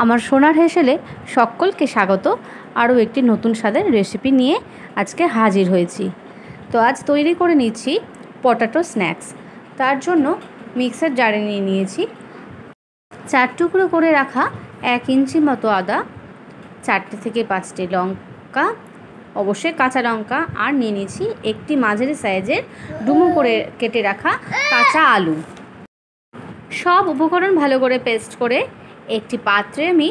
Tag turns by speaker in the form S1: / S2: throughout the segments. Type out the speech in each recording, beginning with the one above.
S1: আমার সোনার হেসেলে সকলকে স্বাগত। আরও একটি নতুন স্বাদের রেসিপি নিয়ে আজকে হাজির হয়েছি। তো আজ তৈরি করে নিচ্ছি পটাটো স্ন্যাক্স। তার জন্য মিক্সার জারে নিয়ে নিয়েছি 4 টুকরো করে রাখা 1 ইঞ্চি মতো আদা, 4টে থেকে 5টে লঙ্কা, অবশ্যই কাঁচা লঙ্কা, আর নিয়ে নিয়েছি একটি মাঝারি সাইজের ডুমো করে কেটে রাখা কাঁচা আলু। সব উপকরণ ভালো করে পেস্ট করে একটি পাত্রে আমি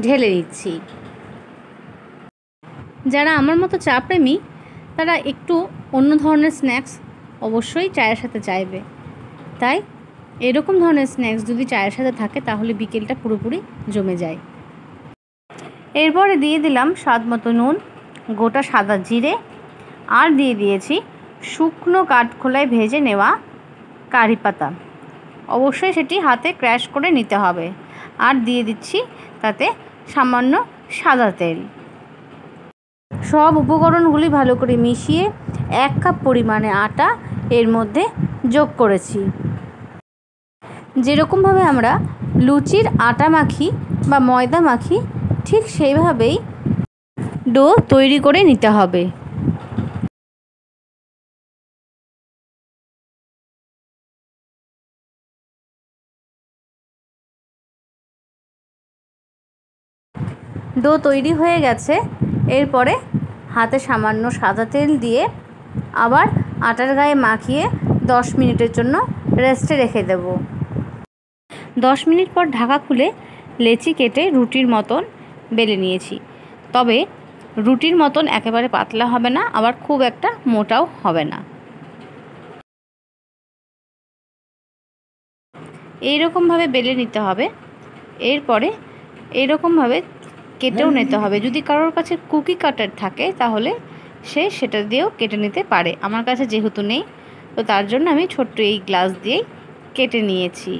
S1: ঢেলে দিচ্ছি। যারা আমার মতো চা প্রেমী তারা একটু অন্য ধরনের স্ন্যাক্স অবশ্যই চায়ের সাথে চাইবে, তাই এরকম ধরনের স্ন্যাক্স যদি চায়ের সাথে থাকে তাহলে বিকেলটা পুরোপুরি জমে যায়। এরপরে দিয়ে দিলাম স্বাদ মতো নুন, গোটা সাদা জিরে, আর দিয়ে দিয়েছি শুকনো কাঠখোলায় ভেজে নেওয়া কারি পাতা। অবশ্যই সেটি হাতে ক্র্যাশ করে নিতে হবে। আর দিয়ে দিচ্ছি তাতে সামান্য সাদা তেল। সব উপকরণগুলি ভালো করে মিশিয়ে 1 কাপ পরিমাণে আটা এর মধ্যে যোগ করেছি। যেরকমভাবে আমরা লুচির আটা মাখি বা ময়দা মাখি, ঠিক সেইভাবেই ডো তৈরি করে নিতে হবে। ডো তৈরি হয়ে গেছে। এরপরে হাতে সামান্য সাদা তেল দিয়ে আবার আটার গায়ে মাখিয়ে 10 মিনিটের জন্য রেস্টে রেখে দেব। 10 মিনিট পর ঢাকা খুলে লেচি কেটে রুটির মতন বেলে নিয়েছি। তবে রুটির মতন একেবারে পাতলা হবে না, আবার খুব একটা মোটাও হবে না। এইরকমভাবে বেলে নিতে হবে। এরপরে এইরকমভাবে কেটেও নিতে হবে। যদি কারোর কাছে কুকি কাটার থাকে তাহলে সে সেটা দিয়েও কেটে নিতে পারে। আমার কাছে যেহেতু নেই, তো তার জন্য আমি ছোট্ট এই গ্লাস দিয়েই কেটে নিয়েছি।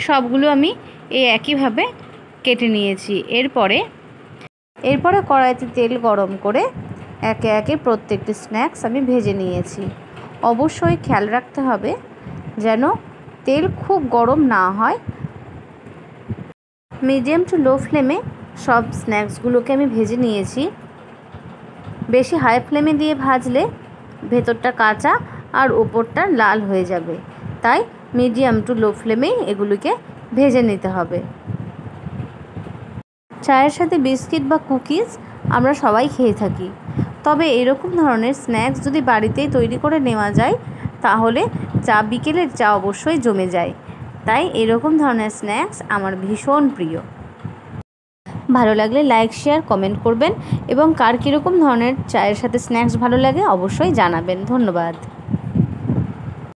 S1: সবগুলো আমি এই একইভাবে কেটে নিয়েছি। এরপরে কড়াইতে তেল গরম করে একে একে প্রত্যেকটি স্ন্যাক্স আমি ভেজে নিয়েছি। অবশ্যই খেয়াল রাখতে হবে যেন তেল খুব গরম না হয়। মিডিয়াম টু লো ফ্লেমে সব স্ন্যাক্সগুলোকে আমি ভেজে নিয়েছি। বেশি হাই ফ্লেমে দিয়ে ভাজলে ভেতরটা কাঁচা আর উপরটা লাল হয়ে যাবে, তাই মিডিয়াম টু লো ফ্লেমেই এগুলোকে ভেজে নিতে হবে। চায়ের সাথে বিস্কিট বা কুকিজ আমরা সবাই খেয়ে থাকি, তবে এরকম ধরনের স্ন্যাক্স যদি বাড়িতেই তৈরি করে নেওয়া যায় তাহলে বিকেলের চা অবশ্যই জমে যায়। তাই এরকম ধরনের স্ন্যাক্স আমার ভীষণ প্রিয়। ভালো লাগলে লাইক, শেয়ার, কমেন্ট করবেন এবং কার কীরকম ধরনের চায়ের সাথে স্ন্যাক্স ভালো লাগে অবশ্যই জানাবেন। ধন্যবাদ।